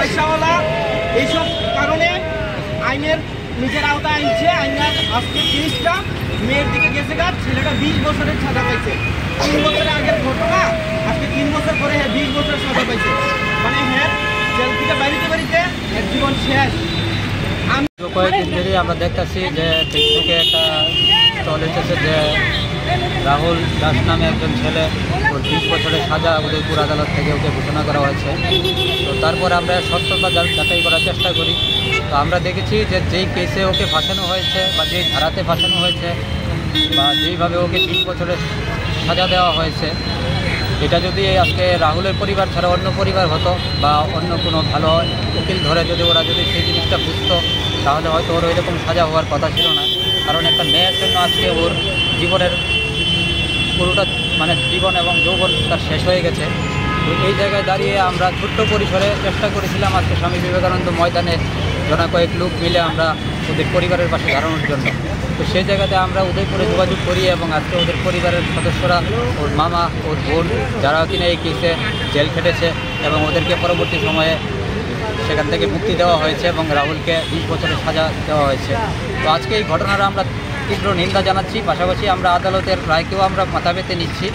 পয়সাওয়ালা এইসব কারণে আইনের নিজের আওতায় আনছে। আইনের আজকে কেসটা মেয়ের দিকে গেছে গা, ছেলেটা 20 বছরের সাজা পাইছে। 3 বছরের আগের ঘটনা, আজকে 3 বছর পরে 20 বছর সাজা পাইছে। মানে হ্যাঁ, জেল থেকে বাড়িতে বাড়িতে এর জীবন শেষ। কয়েকদিন ধরে আমরা দেখতেছি যে ফেসবুকে একটা চলেছে যে রাহুল দাস নামে একজন ছেলে, ওর 20 বছরের সাজা উদয়পুর আদালত থেকে ওকে ঘোষণা করা হয়েছে। তো তারপর আমরা সত্যতা যাচাই করার চেষ্টা করি। তো আমরা দেখেছি যে যেই কেসে ওকে ফাঁসানো হয়েছে বা যেই ধারাতে ফাঁসানো হয়েছে বা যেইভাবে ওকে 20 বছরের সাজা দেওয়া হয়েছে, এটা যদি আজকে রাহুলের পরিবার ছাড়া অন্য পরিবার হতো বা অন্য কোনো ভালো উকিল ধরে যদি ওরা যদি সেই জিনিসটা বুঝতো, তাহলে হয়তো ওর ওইরকম সাজা হওয়ার কথা ছিল না। কারণ একটা মেয়ের জন্য আজকে ওর জীবনের পুরোটা মানে জীবন এবং যৌবন তার শেষ হয়ে গেছে। তো এই জায়গায় দাঁড়িয়ে আমরা ছোট্ট পরিসরে চেষ্টা করেছিলাম আজকে স্বামী বিবেকানন্দ ময়দানে জনা কয়েক লোক মিলে আমরা ওদের পরিবারের পাশে দাঁড়ানোর জন্য। তো সেই জায়গাতে আমরা উদয়পুরে যোগাযোগ করি এবং আজকে ওদের পরিবারের সদস্যরা, ওর মামা, ওর বোন, যারা কিনা এই কেসে জেল খেটেছে এবং ওদেরকে পরবর্তী সময়ে সেখান থেকে মুক্তি দেওয়া হয়েছে এবং রাহুলকে 20 বছরের সাজা দেওয়া হয়েছে। তো আজকে এই ঘটনার আমরা তীব্র নিন্দা জানাচ্ছি, পাশাপাশি আমরা আদালতের রায়কেও আমরা মাথা পেতে নিচ্ছি।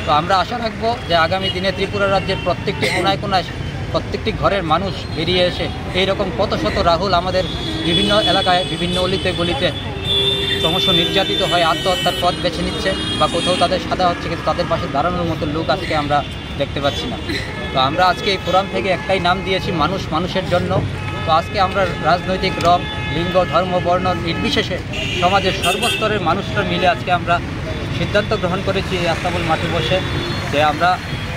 তো আমরা আশা রাখবো যে আগামী দিনে ত্রিপুরা রাজ্যের প্রত্যেকটি কোনায় কোনায় প্রত্যেকটি ঘরের মানুষ বেরিয়ে এসে এইরকম কত শত রাহুল আমাদের বিভিন্ন এলাকায় বিভিন্ন অলিতে গলিতে ক্রমশ নির্যাতিত হয় আত্মহত্যার পথ বেছে নিচ্ছে বা কোথাও তাদের সাদা হচ্ছে, কিন্তু তাদের পাশে দাঁড়ানোর মতো লোক আজকে আমরা দেখতে পাচ্ছি না। তো আমরা আজকে এই ফোরাম থেকে একটাই নাম দিয়েছি, মানুষ মানুষের জন্য। তো আজকে আমরা রাজনৈতিক রং, লিঙ্গ, ধর্ম, বর্ণ নির্বিশেষে সমাজের সর্বস্তরের মানুষরা মিলে আজকে আমরা সিদ্ধান্ত গ্রহণ করেছি এই আস্তাবল মাঠে বসে যে আমরা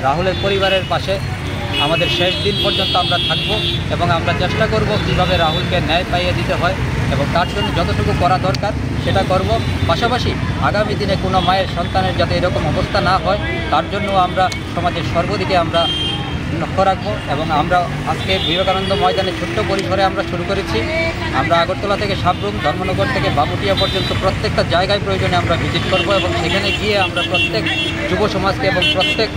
রাহুলের পরিবারের পাশে আমাদের শেষ দিন পর্যন্ত আমরা থাকব এবং আমরা চেষ্টা করব কীভাবে রাহুলকে ন্যায় পাইয়ে দিতে হয় এবং তার জন্য যতটুকু করা দরকার সেটা করব। পাশাপাশি আগামী দিনে কোনো মায়ের সন্তানের যাতে এরকম অবস্থা না হয় তার জন্য আমরা সমাজের সর্বদিকে আমরা লক্ষ্য রাখবো। এবং আমরা আজকে বিবেকানন্দ ময়দানে ছোট্ট পরিসরে আমরা শুরু করেছি। আমরা আগরতলা থেকে সাবরুম, ধর্মনগর থেকে বাবুটিয়া পর্যন্ত প্রত্যেকটা জায়গায় প্রয়োজনে আমরা ভিজিট করব এবং সেখানে গিয়ে আমরা প্রত্যেক যুব সমাজকে এবং প্রত্যেক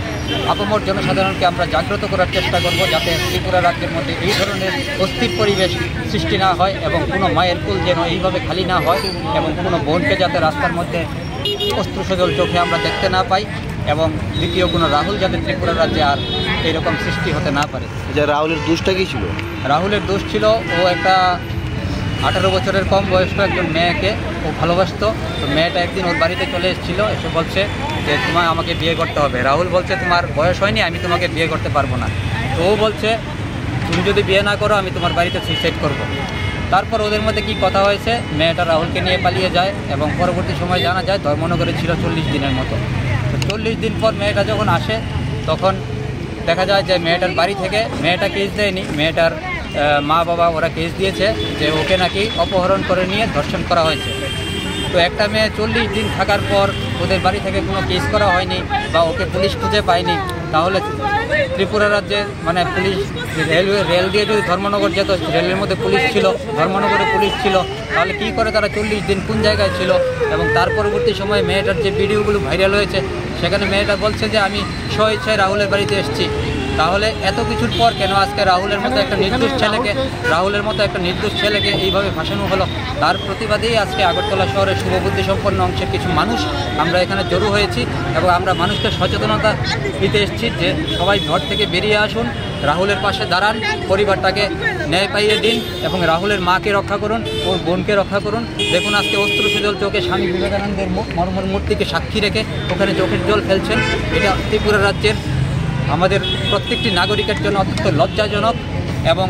আপামর জনসাধারণকে আমরা জাগ্রত করার চেষ্টা করব, যাতে ত্রিপুরা রাজ্যের মধ্যে এই ধরনের অস্থির পরিবেশ সৃষ্টি না হয় এবং কোনো মায়ের কুল যেন এইভাবে খালি না হয় এবং কোনো বোনকে যাতে রাস্তার মধ্যে অস্ত্রসজল চোখে আমরা দেখতে না পাই এবং দ্বিতীয় কোনো রাহুল যাতে ত্রিপুরা রাজ্যে আর এইরকম সৃষ্টি হতে না পারে। যে রাহুলের দোষটা কী ছিল? রাহুলের দোষ ছিল ও একটা 18 বছরের কম বয়স্ক একজন মেয়েকে ও ভালোবাসতো। তো মেয়েটা একদিন ওর বাড়িতে চলে এসেছিলো, এসে বলছে যে তোমার আমাকে বিয়ে করতে হবে। রাহুল বলছে তোমার বয়স হয়নি, আমি তোমাকে বিয়ে করতে পারবো না। তো ও বলছে তুমি যদি বিয়ে না করো আমি তোমার বাড়িতে সুইসাইড করব। তারপর ওদের মধ্যে কি কথা হয়েছে, মেয়েটা রাহুলকে নিয়ে পালিয়ে যায় এবং পরবর্তী সময় জানা যায় ধর্মনগরে ছিল 40 দিনের মতো। তো 40 দিন পর মেয়েটা যখন আসে তখন দেখা যায় যে মেয়েটার বাড়ি থেকে, মেয়েটা কেস দেয়নি, মেয়েটার মা বাবা ওরা কেস দিয়েছে যে ওকে নাকি অপহরণ করে নিয়ে ধর্ষণ করা হয়েছে। তো একটা মেয়ে 40 দিন থাকার পর ওদের বাড়ি থেকে কোনো কেস করা হয়নি বা ওকে পুলিশ খুঁজে পায়নি, তাহলে ত্রিপুরা রাজ্যে মানে পুলিশ রেল দিয়ে যদি ধর্মনগর যেত, রেলের মধ্যে পুলিশ ছিল, ধর্মনগরে পুলিশ ছিল, তাহলে কী করে তারা 40 দিন কোন জায়গায় ছিল? এবং তার পরবর্তী সময়ে মেয়েটার যে ভিডিওগুলো ভাইরাল হয়েছে সেখানে মেয়েটা বলছে যে আমি স্বেচ্ছায় রাহুলের বাড়িতে এসেছি। তাহলে এত কিছুর পর কেন আজকে রাহুলের মতো একটা নির্দোষ ছেলেকে এইভাবে ফাঁসানো হলো? তার প্রতিবাদেই আজকে আগরতলা শহরের শুভবুদ্ধি সম্পন্ন অংশের কিছু মানুষ আমরা এখানে জড়ো হয়েছি এবং আমরা মানুষকে সচেতনতা দিতে এসেছি যে সবাই ঘর থেকে বেরিয়ে আসুন, রাহুলের পাশে দাঁড়ান, পরিবারটাকে ন্যায় পাইয়ে দিন এবং রাহুলের মাকে রক্ষা করুন, ওর বোনকে রক্ষা করুন। দেখুন আজকে অস্ত্রসজল চোখে স্বামী বিবেকানন্দের মর্মর মূর্তিকে সাক্ষী রেখে ওখানে চোখের জল ফেলছেন। এটা ত্রিপুরা রাজ্যের আমাদের প্রত্যেকটি নাগরিকের জন্য অত্যন্ত লজ্জাজনক এবং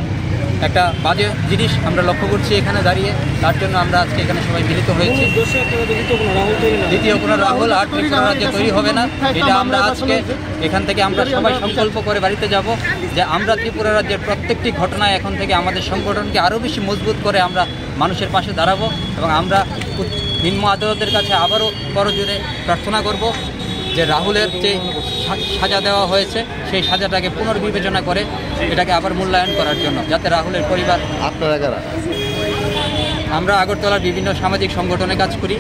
একটা বাজে জিনিস আমরা লক্ষ্য করছি এখানে দাঁড়িয়ে। তার জন্য আমরা আজকে এখানে সবাই মিলিত হয়েছি। দ্বিতীয় কোনো রাহুল আর ত্রিপুরা রাজ্যে তৈরি হবে না। এটা আমরা আজকে এখান থেকে আমরা সবাই সংকল্প করে বাড়িতে যাব যে আমরা ত্রিপুরা রাজ্যের প্রত্যেকটি ঘটনায় এখন থেকে আমাদের সংগঠনকে আরও বেশি মজবুত করে আমরা মানুষের পাশে দাঁড়াবো এবং আমরা নিম্ন আদালতের কাছে আবারও করজোরে প্রার্থনা করব যে রাহুলের যে সাজা দেওয়া হয়েছে সেই সাজাটাকে পুনর্বিবেচনা করে এটাকে আবার মূল্যায়ন করার জন্য, যাতে রাহুলের পরিবার। আপনারা কারা? আমরা আগরতলার বিভিন্ন সামাজিক সংগঠনে কাজ করি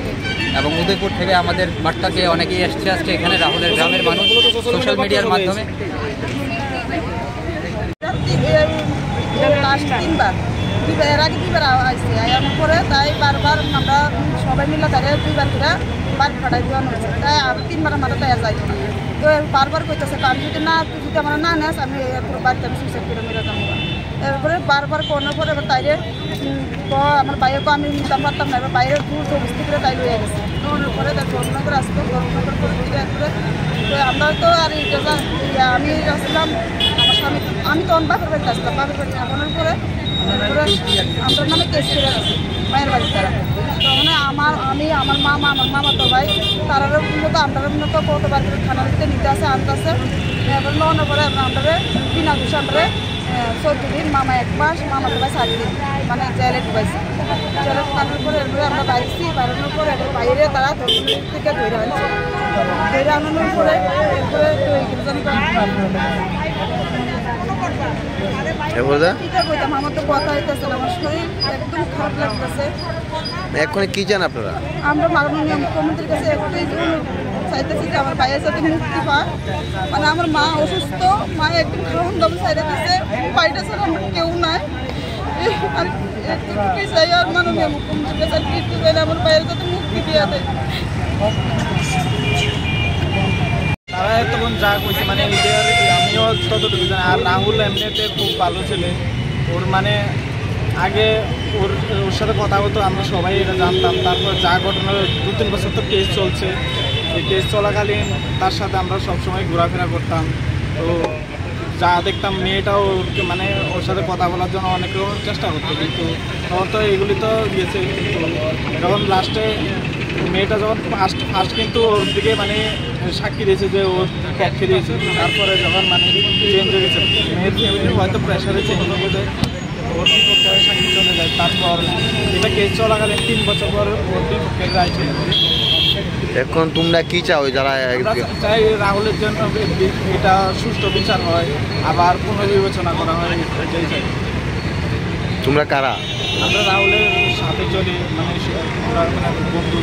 এবং উদয়পুর থেকে আমাদের বার্তাকে অনেকেই এসছে আজকে এখানে রাহুলের গ্রামের মানুষ সোশ্যাল মিডিয়ার মাধ্যমে। লাস্ট 3 বার এর আগে 2 বার আসছে আমার পরে তাই বারবার আমরা সবাই মিলে তাদের 2 বার করে বাড়ি পাঠাই দেওয়া হয়েছে তাই আর 3 বার আমাদের দেওয়া যাইতো না তো বারবার কইতেছে আমি যদি আমার না নেস আমি পুরো বাড়িতে আমি সুইসাইড করে মেরে যাবো এরপরে বারবার কোনো পরে তাইরে আমার বাইরে আমি নিতাম পারতাম না এবার বাইরে দূর জবস্তি করে তাই লয়ে গেছে ওর পরে ধর্মনগর আসতো ধর্মনগর করে দিকে একবারে আমরা তো আর আমি আসলাম আমার স্বামী আমি তো বাপের বাড়িতে আসলাম বাপের বাড়িতে আসানোর পরে আমরা নামে কেস করে গেছি মায়ের বাড়ির তারা তখন আমার মামা তো ভাই তারারও মূলত আমরা মূলত কতবার করে থানার দিতে নিতে আসে আনতে আসে এবার নেওয়ার পরে আমরা বিনা ঘুষে আমরা 14 দিন মামা 1 মাস মামা তো ভাই 7 দিন মানে জেলে ঢুকাইছে জেলে ঢুকানোর পরে এরপরে আমরা বাইরেছি বাইরানোর পরে এবার বাইরে তারা থেকে ধরে আনছে ধরে আনানোর পরে এরপরে আমার তো কথা হইতেছে আমার শরীর একদম খারাপ লাগতেছে এখন কি চান আপনারা? আমরা মাননীয় মুখ্যমন্ত্রীর কাছে একটাই চাইতেছি যে আমার ভাইয়ের সাথে মুক্তি পায় মানে আমার মা অসুস্থ মা একদম খাওয়ান দাম চাইতেছে বাইরে ছাড়া আমার কেউ নাই আর একটু চাই আর মাননীয় মুখ্যমন্ত্রীর কাছে কিছু চাইলে আমার ভাইয়ের সাথে মুক্তি দিয়ে দেয় তারা তখন যা কইছে মানে আমিও ততটুকু জানি আর রাহুল এমনিতে খুব ভালো ছেলে ওর মানে আগে ওর সাথে কথা হতো আমরা সবাই এটা জানতাম তারপর যা ঘটনা 2-3 বছর তো কেস চলছে এই কেস চলাকালীন তার সাথে আমরা সবসময় ঘোরাফেরা করতাম তো যা দেখতাম মেয়েটাও মানে ওর সাথে কথা বলার জন্য অনেক রকম চেষ্টা করতো কিন্তু তখন তো এগুলি তো গিয়েছে কিন্তু যখন লাস্টে মেয়েটা যখন ফার্স্ট কিন্তু ওর দিকে মানে সাক্ষী দিয়েছে যে ওর পক্ষে দিয়েছে তারপরে যখন মানে চেঞ্জ হয়ে গেছে মেয়ের ফ্যামিলির হয়তো প্রেশারে চেঞ্জ হয়ে যায় ওর বিপক্ষে সাক্ষী চলে যায় তারপর এটা কেস চলাকালীন 3 বছর পর ওর বিপক্ষে রায় চলে যায় এখন তোমরা কি চাও যারা চাই রাহুলের জন্য এটা সুষ্ঠু বিচার হয় আবার পুনর্বিবেচনা করা হয় এটাই চাই তোমরা কারা? আমরা রাহুলের সাথে চলি মানে বন্ধু